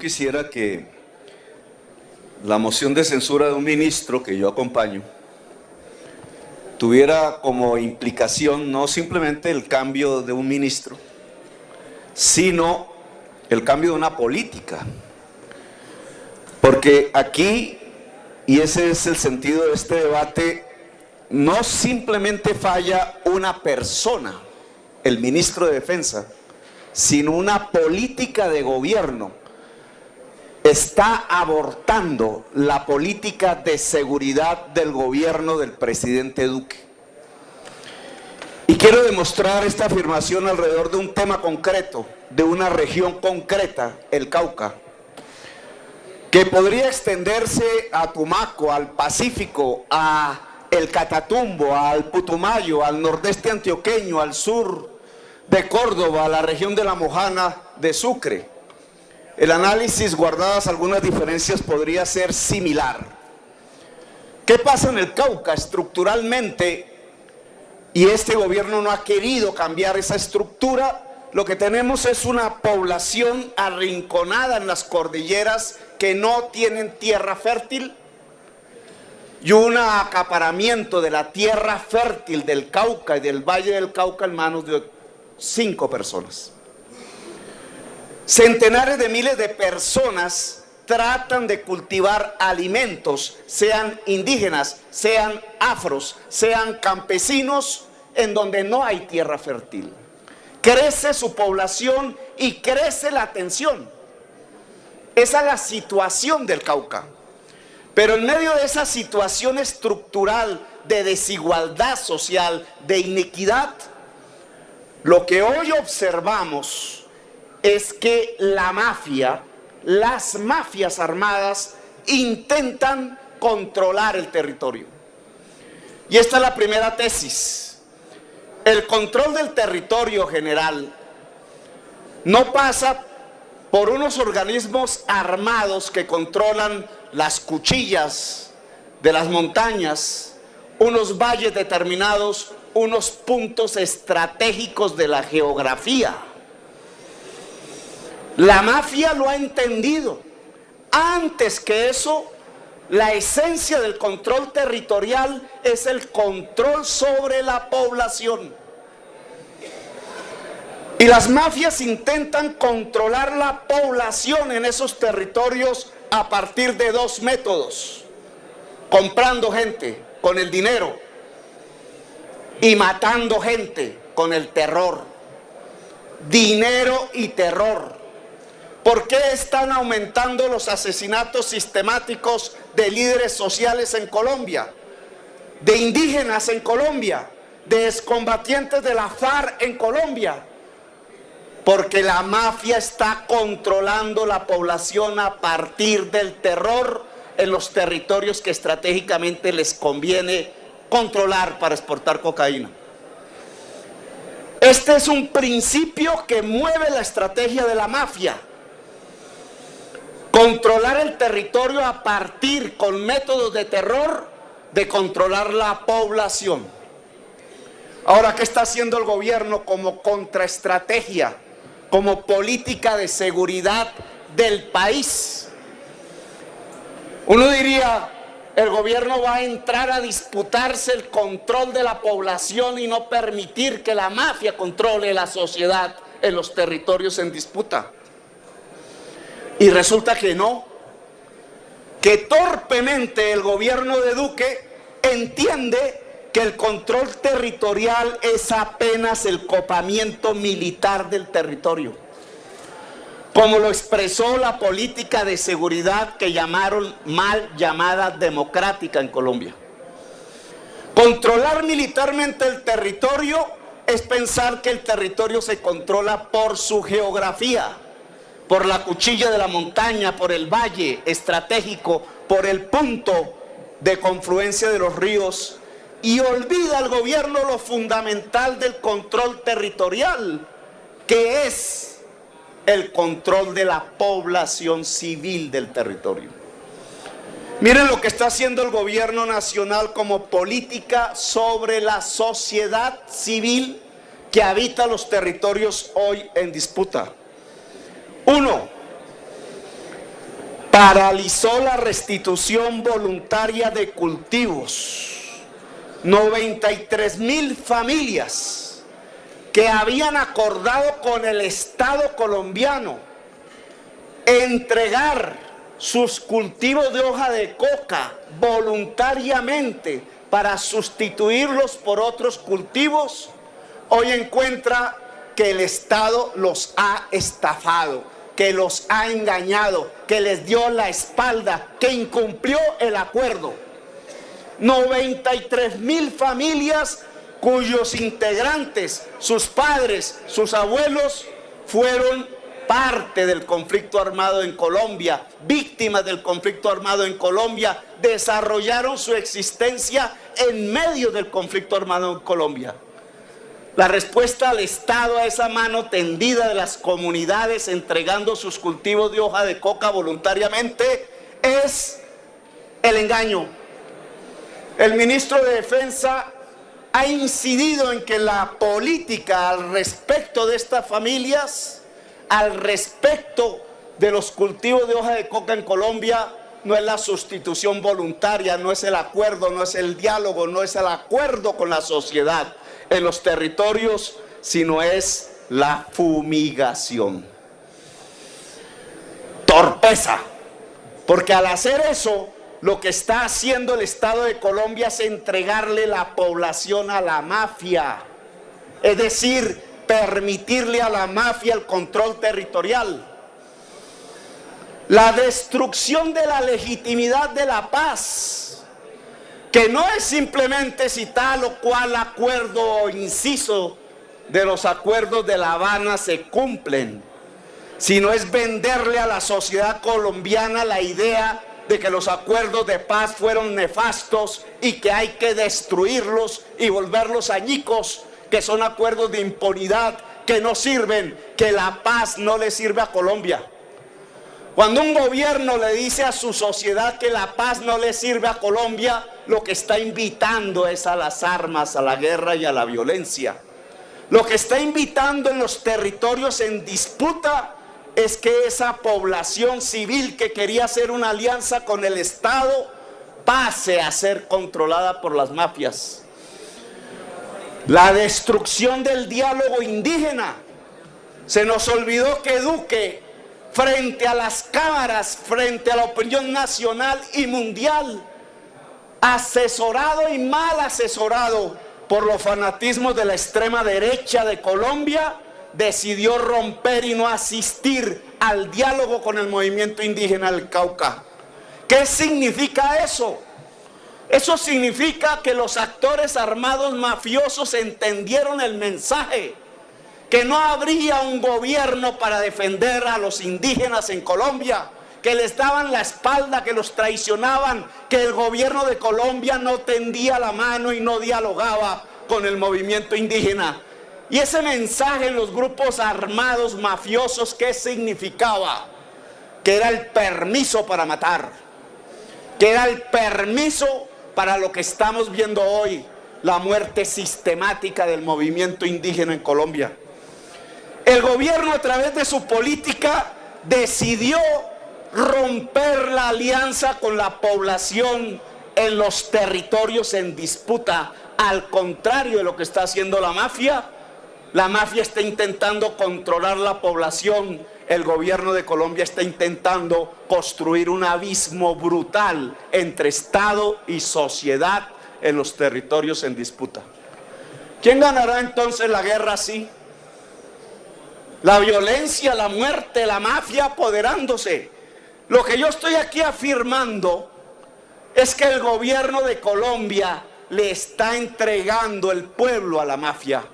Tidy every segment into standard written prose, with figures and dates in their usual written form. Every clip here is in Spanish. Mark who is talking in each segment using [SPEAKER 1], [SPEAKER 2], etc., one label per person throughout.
[SPEAKER 1] Quisiera que la moción de censura de un ministro que yo acompaño tuviera como implicación no simplemente el cambio de un ministro, sino el cambio de una política. Porque aquí, y ese es el sentido de este debate, no simplemente falla una persona, el ministro de Defensa, sino una política de gobierno. Está abortando la política de seguridad del gobierno del presidente Duque. Y quiero demostrar esta afirmación alrededor de un tema concreto, de una región concreta, el Cauca, que podría extenderse a Tumaco, al Pacífico, a el Catatumbo, al Putumayo, al nordeste antioqueño, al sur de Córdoba, a la región de La Mojana, de Sucre. El análisis, guardadas algunas diferencias, podría ser similar. ¿Qué pasa en el Cauca estructuralmente? Y este gobierno no ha querido cambiar esa estructura. Lo que tenemos es una población arrinconada en las cordilleras que no tienen tierra fértil y un acaparamiento de la tierra fértil del Cauca y del Valle del Cauca en manos de 5 personas. Centenares de miles de personas tratan de cultivar alimentos, sean indígenas, sean afros, sean campesinos, en donde no hay tierra fértil. Crece su población y crece la tensión. Esa es la situación del Cauca. Pero en medio de esa situación estructural de desigualdad social, de inequidad, lo que hoy observamos es que la mafia, las mafias armadas intentan controlar el territorio. Y esta es la primera tesis. El control del territorio general no pasa por unos organismos armados que controlan las cuchillas de las montañas, unos valles determinados, unos puntos estratégicos de la geografía. La mafia lo ha entendido. Antes que eso, la esencia del control territorial es el control sobre la población. Y las mafias intentan controlar la población en esos territorios a partir de 2 métodos: comprando gente con el dinero y matando gente con el terror. Dinero y terror. ¿Por qué están aumentando los asesinatos sistemáticos de líderes sociales en Colombia, de indígenas en Colombia, de excombatientes de la FARC en Colombia? Porque la mafia está controlando la población a partir del terror en los territorios que estratégicamente les conviene controlar para exportar cocaína. Este es un principio que mueve la estrategia de la mafia. Controlar el territorio a partir, con métodos de terror, de controlar la población. Ahora, ¿qué está haciendo el gobierno como contraestrategia, como política de seguridad del país? Uno diría, el gobierno va a entrar a disputarse el control de la población y no permitir que la mafia controle la sociedad en los territorios en disputa. Y resulta que no, que torpemente el gobierno de Duque entiende que el control territorial es apenas el copamiento militar del territorio, como lo expresó la política de seguridad que llamaron mal llamada democrática en Colombia. Controlar militarmente el territorio es pensar que el territorio se controla por su geografía, por la cuchilla de la montaña, por el valle estratégico, por el punto de confluencia de los ríos, y olvida el gobierno lo fundamental del control territorial, que es el control de la población civil del territorio. Miren lo que está haciendo el gobierno nacional como política sobre la sociedad civil que habita los territorios hoy en disputa. 1. paralizó la restitución voluntaria de cultivos. 93,000 familias que habían acordado con el Estado colombiano entregar sus cultivos de hoja de coca voluntariamente para sustituirlos por otros cultivos, hoy encuentra que el Estado los ha estafado, que los ha engañado, que les dio la espalda, que incumplió el acuerdo. 93,000 familias cuyos integrantes, sus padres, sus abuelos, fueron parte del conflicto armado en Colombia, víctimas del conflicto armado en Colombia, desarrollaron su existencia en medio del conflicto armado en Colombia. La respuesta al Estado a esa mano tendida de las comunidades entregando sus cultivos de hoja de coca voluntariamente es el engaño. El ministro de Defensa ha incidido en que la política al respecto de estas familias, al respecto de los cultivos de hoja de coca en Colombia, no es la sustitución voluntaria, no es el acuerdo, no es el diálogo, no es el acuerdo con la sociedad en los territorios, sino es la fumigación. Torpeza, porque al hacer eso, lo que está haciendo el Estado de Colombia es entregarle la población a la mafia, es decir, permitirle a la mafia el control territorial. La destrucción de la legitimidad de la paz, que no es simplemente si tal o cual acuerdo o inciso de los acuerdos de La Habana se cumplen, sino es venderle a la sociedad colombiana la idea de que los acuerdos de paz fueron nefastos y que hay que destruirlos y volverlos añicos, que son acuerdos de impunidad que no sirven, que la paz no le sirve a Colombia. Cuando un gobierno le dice a su sociedad que la paz no le sirve a Colombia, lo que está invitando es a las armas, a la guerra y a la violencia. Lo que está invitando en los territorios en disputa es que esa población civil que quería hacer una alianza con el Estado pase a ser controlada por las mafias. La destrucción del diálogo indígena. Se nos olvidó que Duque, frente a las cámaras, frente a la opinión nacional y mundial, asesorado y mal asesorado por los fanatismos de la extrema derecha de Colombia, decidió romper y no asistir al diálogo con el movimiento indígena del Cauca. ¿Qué significa eso? Eso significa que los actores armados mafiosos entendieron el mensaje, que no habría un gobierno para defender a los indígenas en Colombia, que les daban la espalda, que los traicionaban, que el gobierno de Colombia no tendía la mano y no dialogaba con el movimiento indígena. Y ese mensaje en los grupos armados mafiosos, ¿qué significaba? Que era el permiso para matar, que era el permiso para lo que estamos viendo hoy, la muerte sistemática del movimiento indígena en Colombia. El gobierno, a través de su política, decidió romper la alianza con la población en los territorios en disputa, al contrario de lo que está haciendo la mafia. La mafia está intentando controlar la población, el gobierno de Colombia está intentando construir un abismo brutal entre Estado y sociedad en los territorios en disputa. ¿Quién ganará entonces la guerra así? La violencia, la muerte, la mafia apoderándose. Lo que yo estoy aquí afirmando es que el gobierno de Colombia le está entregando el pueblo a la mafia.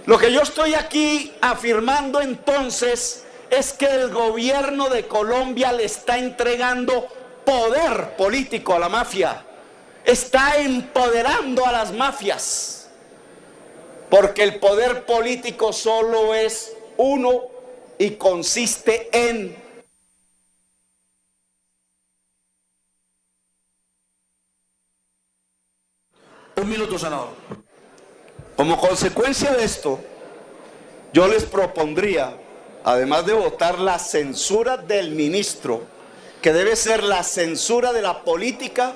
[SPEAKER 1] Lo que yo estoy aquí afirmando entonces es que el gobierno de Colombia le está entregando poder político a la mafia. Está empoderando a las mafias. Porque el poder político solo es uno y consiste en
[SPEAKER 2] un minuto, senador.
[SPEAKER 1] Como consecuencia de esto, yo les propondría, además de votar la censura del ministro que debe ser la censura de la política,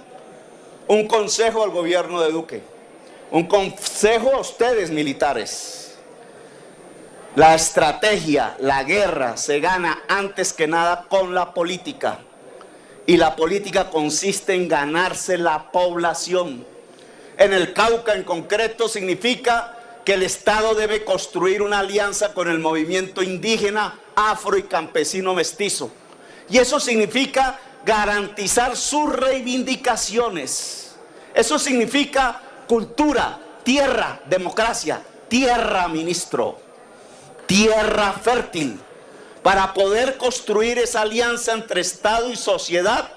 [SPEAKER 1] un consejo al gobierno de Duque, un consejo a ustedes militares. La estrategia, la guerra se gana antes que nada con la política, y la política consiste en ganarse la población. En el Cauca en concreto significa que el Estado debe construir una alianza con el movimiento indígena, afro y campesino mestizo. Y eso significa garantizar sus reivindicaciones. Eso significa cultura, tierra, democracia, tierra, ministro, tierra fértil. Para poder construir esa alianza entre Estado y sociedad,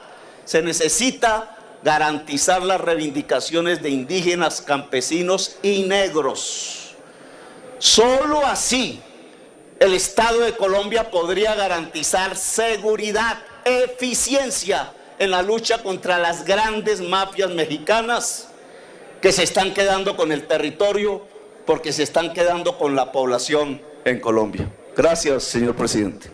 [SPEAKER 1] se necesita garantizar las reivindicaciones de indígenas, campesinos y negros. Solo así el Estado de Colombia podría garantizar seguridad, eficiencia en la lucha contra las grandes mafias mexicanas que se están quedando con el territorio porque se están quedando con la población en Colombia. Gracias, señor presidente.